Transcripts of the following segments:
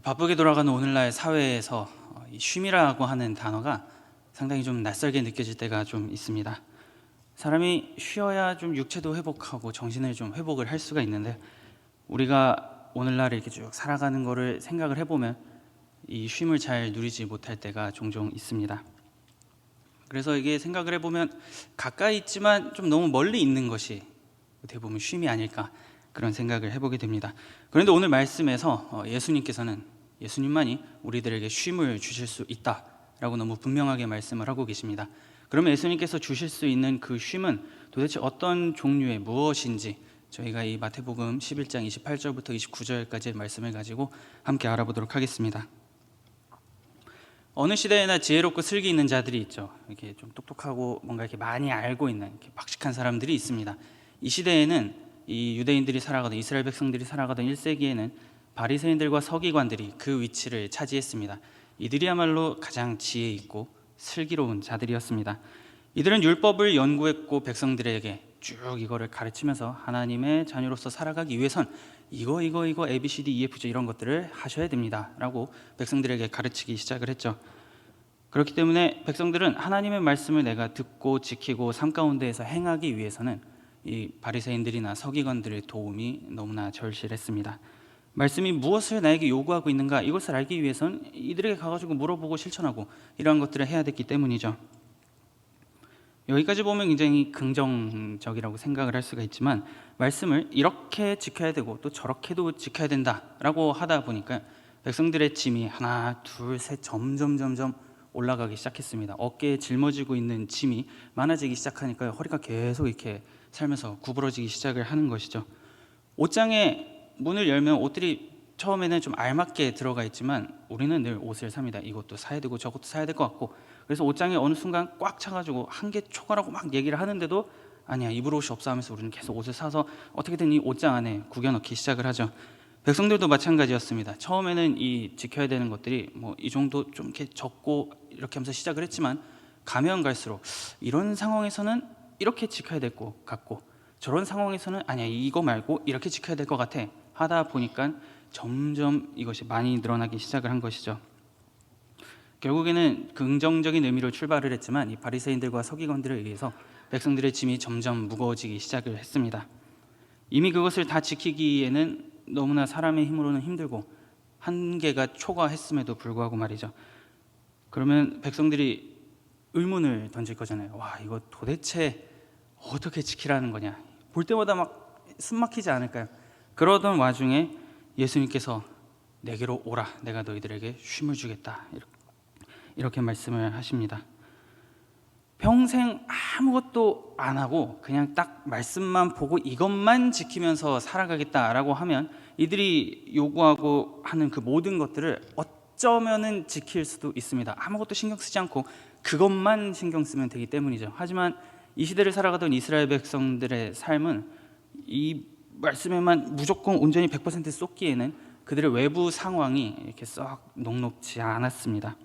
바쁘게 돌아가는 오늘날 사회에서 이 쉼이라고 하는 단어가 상당히 좀 낯설게 느껴질 때가 좀 있습니다. 사람이 쉬어야 좀 육체도 회복하고 정신을 좀 회복을 할 수가 있는데, 우리가 오늘날 이렇게 쭉 살아가는 거를 생각을 해보면 이 쉼을 잘 누리지 못할 때가 종종 있습니다. 그래서 이게 생각을 해보면 가까이 있지만 좀 너무 멀리 있는 것이 어떻게 보면 쉼이 아닐까, 그런 생각을 해보게 됩니다. 그런데 오늘 말씀에서 예수님만이 우리들에게 쉼을 주실 수 있다라고 너무 분명하게 말씀을 하고 계십니다. 그러면 예수님께서 주실 수 있는 그 쉼은 도대체 어떤 종류의 무엇인지, 저희가 이 마태복음 11장 28절부터 29절까지의 말씀을 가지고 함께 알아보도록 하겠습니다. 어느 시대에나 지혜롭고 슬기 있는 자들이 있죠. 이렇게 좀 똑똑하고 뭔가 이렇게 많이 알고 있는 이렇게 박식한 사람들이 있습니다. 이 시대에는 이 유대인들이 살아가던, 이스라엘 백성들이 살아가던 1세기에는 바리새인들과 서기관들이 그 위치를 차지했습니다. 이들이야말로 가장 지혜 있고 슬기로운 자들이었습니다. 이들은 율법을 연구했고 백성들에게 쭉 이거를 가르치면서 하나님의 자녀로서 살아가기 위해선 이거 ABCD EFG 이런 것들을 하셔야 됩니다 라고 백성들에게 가르치기 시작을 했죠. 그렇기 때문에 백성들은 하나님의 말씀을 내가 듣고 지키고 삶 가운데에서 행하기 위해서는 이 바리새인들이나 서기관들의 도움이 너무나 절실했습니다. 말씀이 무엇을 나에게 요구하고 있는가, 이것을 알기 위해서는 이들에게 가가지고 물어보고 실천하고 이러한 것들을 해야 됐기 때문이죠. 여기까지 보면 굉장히 긍정적이라고 생각을 할 수가 있지만, 말씀을 이렇게 지켜야 되고 또 저렇게도 지켜야 된다라고 하다 보니까 백성들의 짐이 하나 둘 셋 점점 올라가기 시작했습니다. 어깨에 짊어지고 있는 짐이 많아지기 시작하니까 허리가 계속 이렇게 살면서 구부러지기 시작을 하는 것이죠. 옷장에 문을 열면 옷들이 처음에는 좀 알맞게 들어가 있지만 우리는 늘 옷을 삽니다. 이것도 사야 되고 저것도 사야 될 것 같고, 그래서 옷장에 어느 순간 꽉 차가지고 한계 초과라고 막 얘기를 하는데도 아니야, 입을 옷이 없어 하면서 우리는 계속 옷을 사서 어떻게든 이 옷장 안에 구겨넣기 시작을 하죠. 백성들도 마찬가지였습니다. 처음에는 이 지켜야 되는 것들이 뭐 이 정도 좀 이렇게 적고 이렇게 하면서 시작을 했지만, 가면 갈수록 이런 상황에서는 이렇게 지켜야 될 것 같고 저런 상황에서는 아니야, 이거 말고 이렇게 지켜야 될 것 같아 하다 보니까 점점 이것이 많이 늘어나기 시작을 한 것이죠. 결국에는 긍정적인 의미로 출발을 했지만 이 바리새인들과 서기관들에 의해서 백성들의 짐이 점점 무거워지기 시작을 했습니다. 이미 그것을 다 지키기에는 너무나 사람의 힘으로는 힘들고 한계가 초과했음에도 불구하고 말이죠. 그러면 백성들이 의문을 던질 거잖아요. 와, 이거 도대체 어떻게 지키라는 거냐, 볼 때마다 막 숨막히지 않을까요? 그러던 와중에 예수님께서 내게로 오라, 내가 너희들에게 쉼을 주겠다, 이렇게 말씀을 하십니다. 평생 아무것도 안 하고 그냥 딱 말씀만 보고 이것만 지키면서 살아가겠다라고 하면 이들이 요구하고 하는 그 모든 것들을 어쩌면은 지킬 수도 있습니다. 아무것도 신경 쓰지 않고 그것만 신경 쓰면 되기 때문이죠. 하지만 이 시대를 살아가던 이스라엘 백성들의 삶은 이 말씀에만 무조건 온전히 100% 쏟기에는 그들의 외부 상황이 이렇게 썩 녹록지 않았습니다.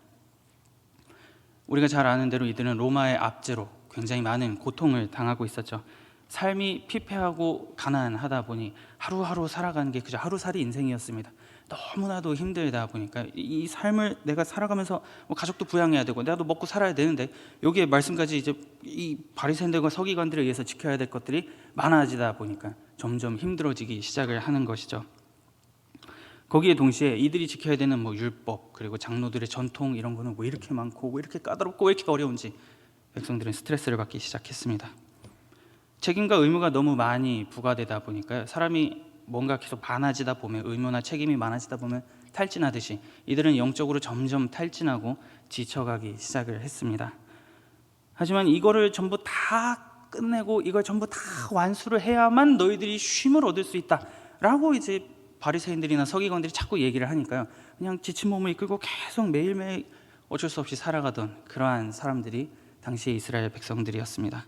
우리가 잘 아는 대로 이들은 로마의 압제로 굉장히 많은 고통을 당하고 있었죠. 삶이 피폐하고 가난하다 보니 하루하루 살아가는 게 그저 하루살이 인생이었습니다. 너무나도 힘들다 보니까 이 삶을 내가 살아가면서 가족도 부양해야 되고 나도 먹고 살아야 되는데, 여기에 말씀까지 이제 이 바리새인들과 서기관들에 의해서 지켜야 될 것들이 많아지다 보니까 점점 힘들어지기 시작을 하는 것이죠. 거기에 동시에 이들이 지켜야 되는 뭐 율법, 그리고 장로들의 전통, 이런 거는 왜 이렇게 많고 왜 이렇게 까다롭고 왜 이렇게 어려운지 백성들은 스트레스를 받기 시작했습니다. 책임과 의무가 너무 많이 부과되다 보니까요, 사람이 뭔가 계속 많아지다 보면, 의무나 책임이 많아지다 보면 탈진하듯이 이들은 영적으로 점점 탈진하고 지쳐가기 시작을 했습니다. 하지만 이거를 전부 다 끝내고 이걸 전부 다 완수를 해야만 너희들이 쉼을 얻을 수 있다라고 이제 바리새인들이나 서기관들이 자꾸 얘기를 하니까요, 그냥 지친 몸을 이끌고 계속 매일매일 어쩔 수 없이 살아가던 그러한 사람들이 당시의 이스라엘 백성들이었습니다.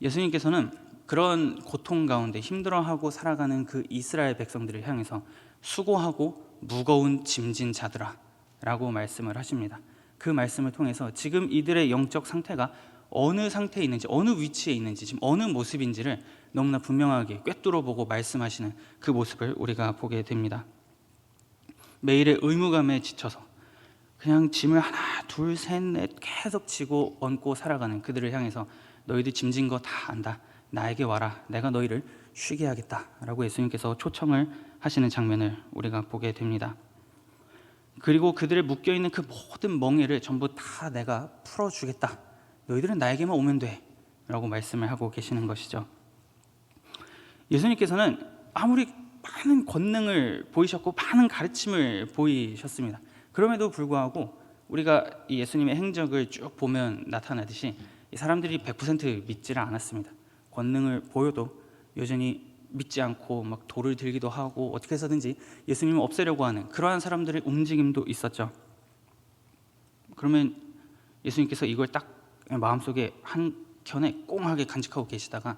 예수님께서는 그런 고통 가운데 힘들어하고 살아가는 그 이스라엘 백성들을 향해서 수고하고 무거운 짐진 자들아 라고 말씀을 하십니다. 그 말씀을 통해서 지금 이들의 영적 상태가 어느 상태에 있는지, 어느 위치에 있는지, 지금 어느 모습인지를 너무나 분명하게 꿰뚫어 보고 말씀하시는 그 모습을 우리가 보게 됩니다. 매일의 의무감에 지쳐서 그냥 짐을 하나 둘 셋 넷 계속 지고 얹고 살아가는 그들을 향해서 너희들 짐진 거 다 안다, 나에게 와라, 내가 너희를 쉬게 하겠다 라고 예수님께서 초청을 하시는 장면을 우리가 보게 됩니다. 그리고 그들의 묶여있는 그 모든 멍에를 전부 다 내가 풀어주겠다, 너희들은 나에게만 오면 돼 라고 말씀을 하고 계시는 것이죠. 예수님께서는 아무리 많은 권능을 보이셨고 많은 가르침을 보이셨습니다. 그럼에도 불구하고 우리가 이 예수님의 행적을 쭉 보면 나타나듯이 이 사람들이 100% 믿지를 않았습니다. 권능을 보여도 여전히 믿지 않고 막 돌을 들기도 하고 어떻게 해서든지 예수님을 없애려고 하는 그러한 사람들의 움직임도 있었죠. 그러면 예수님께서 이걸 딱 마음속에 한켠에 꽁하게 간직하고 계시다가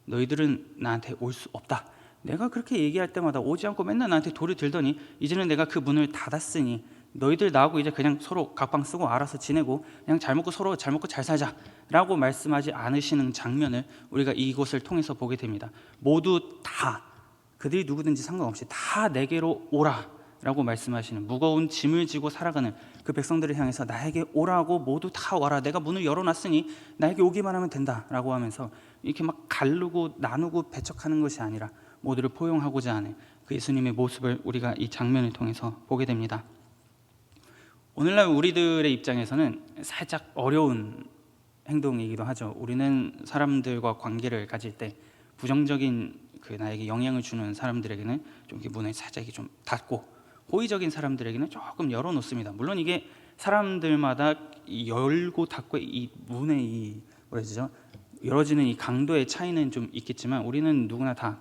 너희들은 나한테 올 수 없다, 내가 그렇게 얘기할 때마다 오지 않고 맨날 나한테 돌을 들더니 이제는 내가 그 문을 닫았으니 너희들 나하고 이제 그냥 서로 각방 쓰고 알아서 지내고 그냥 잘 먹고 서로 잘 먹고 잘 살자 라고 말씀하지 않으시는 장면을 우리가 이곳을 통해서 보게 됩니다. 모두 다, 그들이 누구든지 상관없이 다 내게로 오라 라고 말씀하시는, 무거운 짐을 지고 살아가는 그 백성들을 향해서 나에게 오라고 모두 다 와라, 내가 문을 열어놨으니 나에게 오기만 하면 된다 라고 하면서 이렇게 막 가르고 나누고 배척하는 것이 아니라 모두를 포용하고자 하는 그 예수님의 모습을 우리가 이 장면을 통해서 보게 됩니다. 오늘날 우리들의 입장에서는 살짝 어려운 행동이기도 하죠. 우리는 사람들과 관계를 가질 때 부정적인 그 나에게 영향을 주는 사람들에게는 좀 이렇게 문을 살짝 이렇게 좀 닫고, 호의적인 사람들에게는 조금 열어놓습니다. 물론 이게 사람들마다 열고 닫고 이 문의 이 뭐라죠? 열어지는 이 강도의 차이는 좀 있겠지만 우리는 누구나 다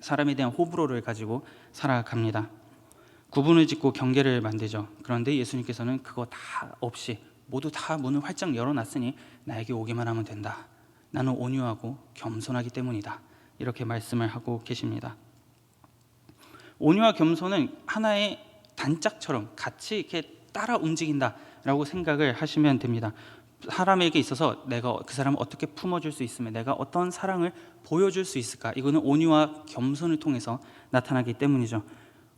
사람에 대한 호불호를 가지고 살아갑니다. 구분을 짓고 경계를 만들죠. 그런데 예수님께서는 그거 다 없이 모두 다 문을 활짝 열어놨으니 나에게 오기만 하면 된다, 나는 온유하고 겸손하기 때문이다, 이렇게 말씀을 하고 계십니다. 온유와 겸손은 하나의 단짝처럼 같이 이렇게 따라 움직인다라고 생각을 하시면 됩니다. 사람에게 있어서 내가 그 사람을 어떻게 품어줄 수 있으면, 내가 어떤 사랑을 보여줄 수 있을까, 이거는 온유와 겸손을 통해서 나타나기 때문이죠.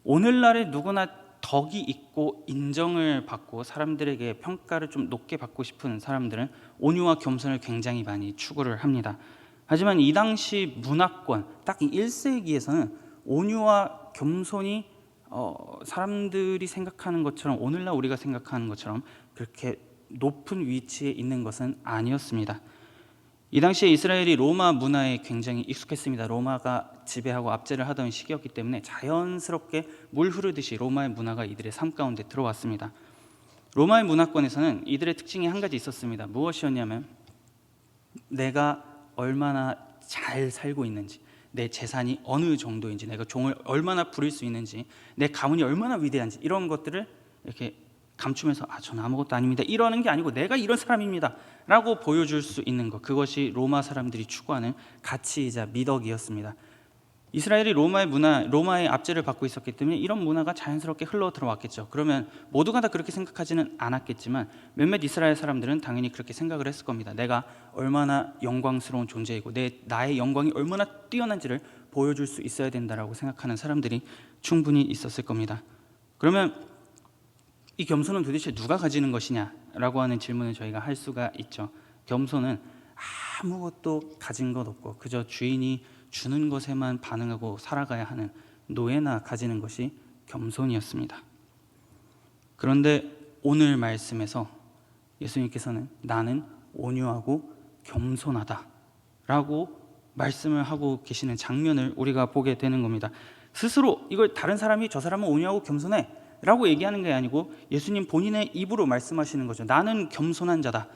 오늘날에 누구나 덕이 있고 인정을 받고 사람들에게 평가를 좀 높게 받고 싶은 사람들은 온유와 겸손을 굉장히 많이 추구를 합니다. 하지만 이 당시 문화권, 딱 이 1세기에서는 온유와 겸손이 사람들이 생각하는 것처럼, 오늘날 우리가 생각하는 것처럼 그렇게 높은 위치에 있는 것은 아니었습니다. 이 당시에 이스라엘이 로마 문화에 굉장히 익숙했습니다. 로마가 지배하고 압제를 하던 시기였기 때문에 자연스럽게 물 흐르듯이 로마의 문화가 이들의 삶 가운데 들어왔습니다. 로마의 문화권에서는 이들의 특징이 한 가지 있었습니다. 무엇이었냐면 내가 얼마나 잘 살고 있는지, 내 재산이 어느 정도인지, 내가 종을 얼마나 부릴 수 있는지, 내 가문이 얼마나 위대한지, 이런 것들을 이렇게 감추면서 저는 아무것도 아닙니다, 이러는 게 아니고 내가 이런 사람입니다 라고 보여줄 수 있는 것, 그것이 로마 사람들이 추구하는 가치이자 미덕이었습니다. 이스라엘이 로마의 압제를 받고 있었기 때문에 이런 문화가 자연스럽게 흘러 들어왔겠죠. 그러면 모두가 다 그렇게 생각하지는 않았겠지만 몇몇 이스라엘 사람들은 당연히 그렇게 생각을 했을 겁니다. 내가 얼마나 영광스러운 존재이고 나의 영광이 얼마나 뛰어난지를 보여줄 수 있어야 된다라고 생각하는 사람들이 충분히 있었을 겁니다. 그러면 이 겸손은 도대체 누가 가지는 것이냐라고 하는 질문을 저희가 할 수가 있죠. 겸손은 아무것도 가진 것 없고 그저 주인이 주는 것에만 반응하고 살아가야 하는 노예나 가지는 것이 겸손이었습니다. 그런데 오늘 말씀에서 예수님께서는 나는 온유하고 겸손하다라고 말씀을 하고 계시는 장면을 우리가 보게 되는 겁니다. 스스로 이걸 다른 사람이 저 사람은 온유하고 겸손해 라고 얘기하는 게 아니고 예수님 본인의 입으로 말씀하시는 거죠. 나는 겸손한 자다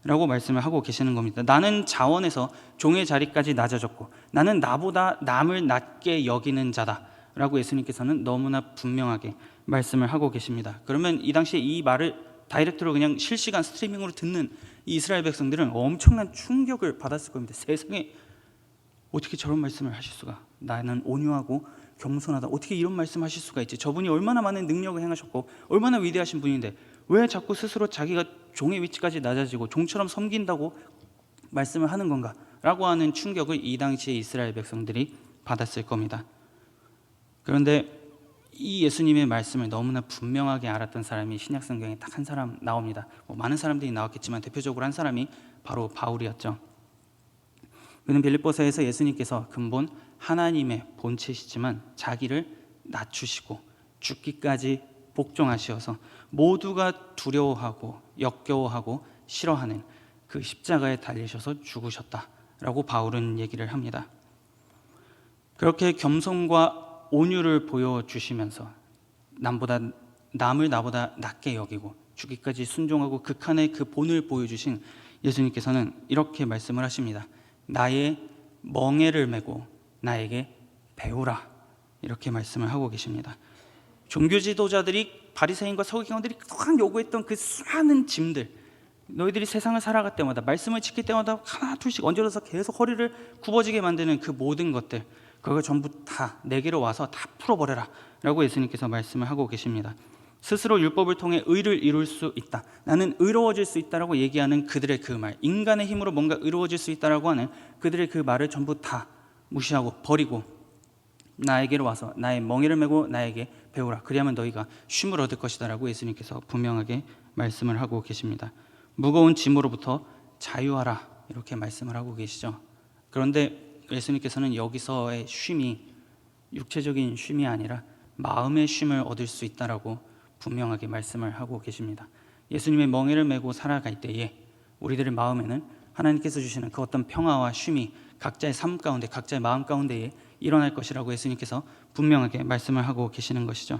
라고 말씀을 하고 계시는 겁니다. 나는 자원에서 종의 자리까지 낮아졌고 나는 나보다 남을 낮게 여기는 자다 라고 예수님께서는 너무나 분명하게 말씀을 하고 계십니다. 그러면 이 당시에 이 말을 다이렉트로 그냥 실시간 스트리밍으로 듣는 이 이스라엘 백성들은 엄청난 충격을 받았을 겁니다. 세상에 어떻게 저런 말씀을 하실 수가, 나는 온유하고 겸손하다, 어떻게 이런 말씀하실 수가 있지, 저분이 얼마나 많은 능력을 행하셨고 얼마나 위대하신 분인데 왜 자꾸 스스로 자기가 종의 위치까지 낮아지고 종처럼 섬긴다고 말씀을 하는 건가 라고 하는 충격을 이 당시에 이스라엘 백성들이 받았을 겁니다. 그런데 이 예수님의 말씀을 너무나 분명하게 알았던 사람이 신약 성경에 딱 한 사람 나옵니다. 많은 사람들이 나왔겠지만 대표적으로 한 사람이 바로 바울이었죠. 그는 빌립보서에서 예수님께서 근본 하나님의 본체시지만 자기를 낮추시고 죽기까지 복종하시어서 모두가 두려워하고 역겨워하고 싫어하는 그 십자가에 달리셔서 죽으셨다라고 바울은 얘기를 합니다. 그렇게 겸손과 온유를 보여주시면서 남을 나보다 낮게 여기고 죽기까지 순종하고 극한의 그 본을 보여주신 예수님께서는 이렇게 말씀을 하십니다. 나의 멍에를 메고 나에게 배우라, 이렇게 말씀을 하고 계십니다. 종교 지도자들이 바리새인과 서기관들이 그동안 요구했던 그 수많은 짐들, 너희들이 세상을 살아갈 때마다 말씀을 지킬 때마다 하나 둘씩 얹어서 계속 허리를 굽어지게 만드는 그 모든 것들, 그걸 전부 다 내게로 와서 다 풀어버려라 라고 예수님께서 말씀을 하고 계십니다. 스스로 율법을 통해 의를 이룰 수 있다, 나는 의로워질 수 있다라고 얘기하는 그들의 그 말, 인간의 힘으로 뭔가 의로워질 수 있다라고 하는 그들의 그 말을 전부 다 무시하고 버리고 나에게로 와서 나의 멍에를 메고 나에게 배우라, 그리하면 너희가 쉼을 얻을 것이다 라고 예수님께서 분명하게 말씀을 하고 계십니다. 무거운 짐으로부터 자유하라, 이렇게 말씀을 하고 계시죠. 그런데 예수님께서는 여기서의 쉼이 육체적인 쉼이 아니라 마음의 쉼을 얻을 수 있다라고 분명하게 말씀을 하고 계십니다. 예수님의 멍에를 메고 살아갈 때에 우리들의 마음에는 하나님께서 주시는 그 어떤 평화와 쉼이 각자의 삶 가운데, 각자의 마음 가운데에 일어날 것이라고 예수님께서 분명하게 말씀을 하고 계시는 것이죠.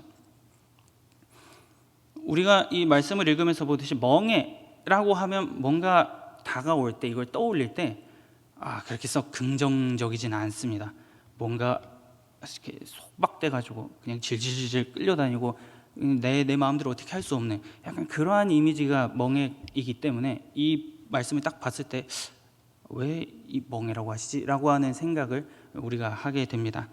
우리가 이 말씀을 읽으면서 보듯이 멍에라고 하면 뭔가 다가올 때, 이걸 떠올릴 때 그렇게 썩 긍정적이진 않습니다. 뭔가 이렇게 속박돼가지고 그냥 질질질 끌려다니고 내 마음대로 어떻게 할 수 없는 약간 그러한 이미지가 멍에이기 때문에 이 말씀을 딱 봤을 때 왜 이 멍에라고 하시지? 라고 하는 생각을 우리가 하게 됩니다.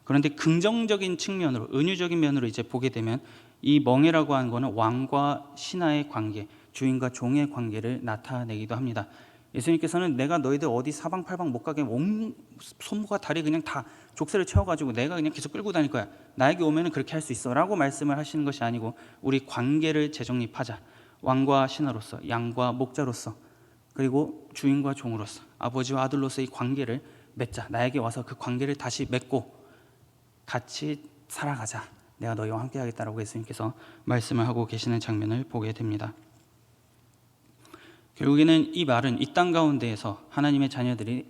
그런데 긍정적인 측면으로, 은유적인 면으로 이제 보게 되면 이 멍에라고 하는 것은 왕과 신하의 관계, 주인과 종의 관계를 나타내기도 합니다. 예수님께서는 내가 너희들 어디 사방팔방 못 가게 온 손과 다리 그냥 다 족쇄를 채워가지고 내가 그냥 계속 끌고 다닐 거야, 나에게 오면은 그렇게 할 수 있어 라고 말씀을 하시는 것이 아니고 우리 관계를 재정립하자, 왕과 신하로서, 양과 목자로서, 그리고 주인과 종으로서, 아버지와 아들로서의 관계를 맺자, 나에게 와서 그 관계를 다시 맺고 같이 살아가자, 내가 너희와 함께 하겠다라고 예수님께서 말씀을 하고 계시는 장면을 보게 됩니다. 결국에는 이 말은 이 땅 가운데에서 하나님의 자녀들이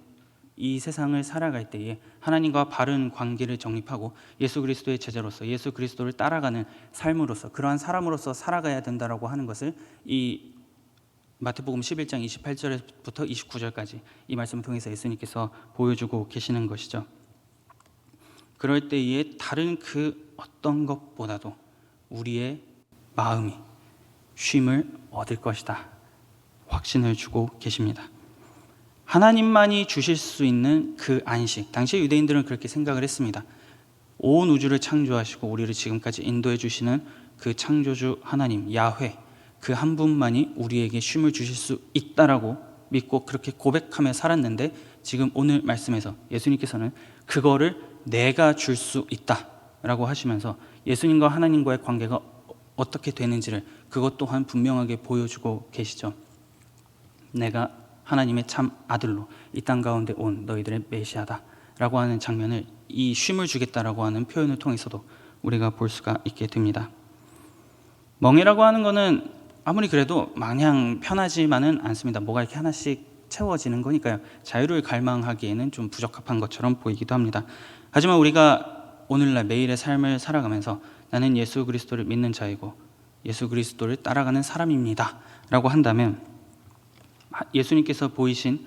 이 세상을 살아갈 때에 하나님과 바른 관계를 정립하고 예수 그리스도의 제자로서 예수 그리스도를 따라가는 삶으로서, 그러한 사람으로서 살아가야 된다라고 하는 것을 이 마태복음 11장 28절부터 29절까지 이 말씀을 통해서 예수님께서 보여주고 계시는 것이죠. 그럴 때에 다른 그 어떤 것보다도 우리의 마음이 쉼을 얻을 것이다 확신을 주고 계십니다. 하나님만이 주실 수 있는 그 안식, 당시 유대인들은 그렇게 생각을 했습니다. 온 우주를 창조하시고 우리를 지금까지 인도해 주시는 그 창조주 하나님 야훼, 그 한 분만이 우리에게 쉼을 주실 수 있다라고 믿고 그렇게 고백하며 살았는데, 지금 오늘 말씀에서 예수님께서는 그거를 내가 줄 수 있다라고 하시면서 예수님과 하나님과의 관계가 어떻게 되는지를 그것 또한 분명하게 보여주고 계시죠. 내가 하나님의 참 아들로 이 땅 가운데 온 너희들의 메시아다 라고 하는 장면을 이 쉼을 주겠다라고 하는 표현을 통해서도 우리가 볼 수가 있게 됩니다. 멍에라고 하는 것은 아무리 그래도 마냥 편하지만은 않습니다. 뭐가 이렇게 하나씩 채워지는 거니까요. 자유를 갈망하기에는 좀 부적합한 것처럼 보이기도 합니다. 하지만 우리가 오늘날 매일의 삶을 살아가면서 나는 예수 그리스도를 믿는 자이고 예수 그리스도를 따라가는 사람입니다 라고 한다면 예수님께서 보이신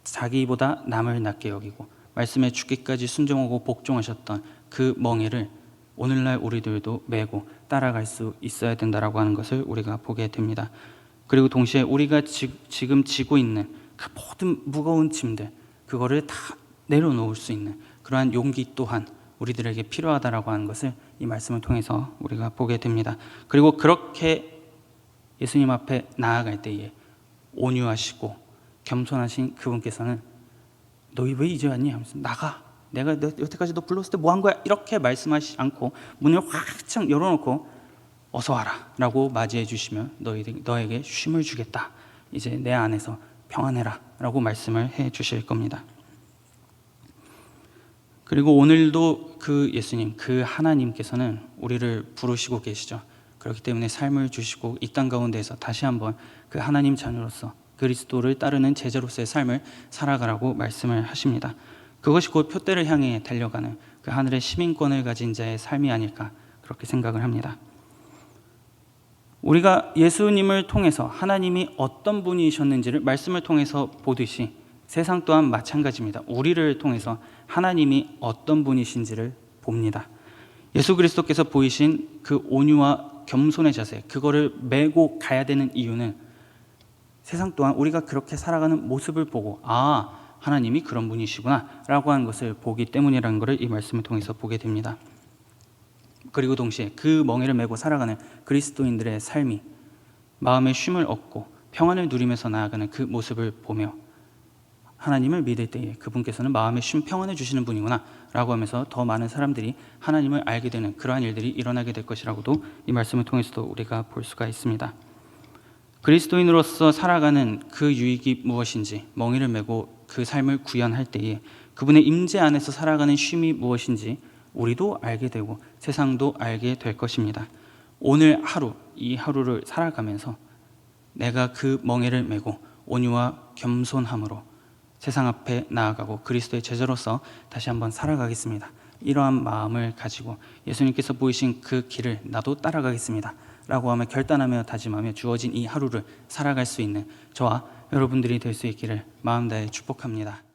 자기보다 남을 낮게 여기고 말씀에 죽기까지 순종하고 복종하셨던 그 멍에를 오늘날 우리들도 메고 따라갈 수 있어야 된다라고 하는 것을 우리가 보게 됩니다. 그리고 동시에 우리가 지금 지고 있는 그 모든 무거운 짐들, 그거를 다 내려놓을 수 있는 그러한 용기 또한 우리들에게 필요하다라고 하는 것을 이 말씀을 통해서 우리가 보게 됩니다. 그리고 그렇게 예수님 앞에 나아갈 때에 온유하시고 겸손하신 그분께서는 너희 왜 이제 왔니? 하면서 나가, 내가 여태까지 너 불렀을 때 뭐 한 거야? 이렇게 말씀하시지 않고 문을 활짝 열어놓고 어서 와라 라고 맞이해 주시며 너에게 쉼을 주겠다. 이제 내 안에서 평안해라 라고 말씀을 해 주실 겁니다. 그리고 오늘도 그 예수님, 그 하나님께서는 우리를 부르시고 계시죠. 그렇기 때문에 삶을 주시고 이 땅 가운데에서 다시 한번 그 하나님 자녀로서 그리스도를 따르는 제자로서의 삶을 살아가라고 말씀을 하십니다. 그것이 곧 표대를 향해 달려가는 그 하늘의 시민권을 가진 자의 삶이 아닐까 그렇게 생각을 합니다. 우리가 예수님을 통해서 하나님이 어떤 분이셨는지를 말씀을 통해서 보듯이 세상 또한 마찬가지입니다. 우리를 통해서 하나님이 어떤 분이신지를 봅니다. 예수 그리스도께서 보이신 그 온유와 겸손의 자세, 그거를 메고 가야 되는 이유는 세상 또한 우리가 그렇게 살아가는 모습을 보고 하나님이 그런 분이시구나 라고 하는 것을 보기 때문이라는 것을 이 말씀을 통해서 보게 됩니다. 그리고 동시에 그 멍에를 메고 살아가는 그리스도인들의 삶이 마음의 쉼을 얻고 평안을 누리면서 나아가는 그 모습을 보며 하나님을 믿을 때에 그분께서는 마음의 쉼, 평안을 주시는 분이구나 라고 하면서 더 많은 사람들이 하나님을 알게 되는 그러한 일들이 일어나게 될 것이라고도 이 말씀을 통해서도 우리가 볼 수가 있습니다. 그리스도인으로서 살아가는 그 유익이 무엇인지, 멍에를 메고 그 삶을 구현할 때에 그분의 임재 안에서 살아가는 쉼이 무엇인지 우리도 알게 되고 세상도 알게 될 것입니다. 오늘 하루, 이 하루를 살아가면서 내가 그 멍에를 메고 온유와 겸손함으로 세상 앞에 나아가고 그리스도의 제자로서 다시 한번 살아가겠습니다. 이러한 마음을 가지고 예수님께서 보이신 그 길을 나도 따라가겠습니다 라고 하며 결단하며 다짐하며 주어진 이 하루를 살아갈 수 있는 저와 여러분들이 될 수 있기를 마음 다해 축복합니다.